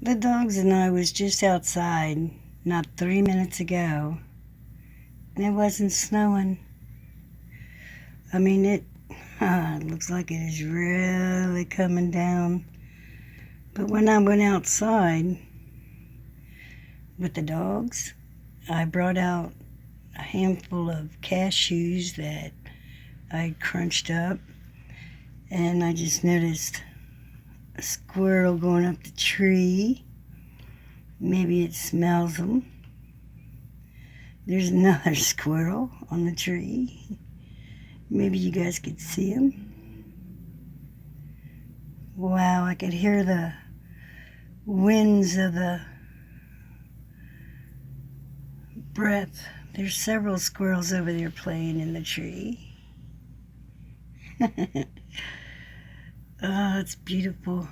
The dogs and I was just outside not 3 minutes ago, and it wasn't snowing. I mean, it looks like it is really coming down. But when I went outside with the dogs, I brought out a handful of cashews that I crunched up, and I just noticed a squirrel going up the tree. Maybe it smells them. There's another squirrel on the tree. Maybe you guys could see him. Wow, I could hear the winds of the breath. There's several squirrels over there playing in the tree. Oh, it's beautiful.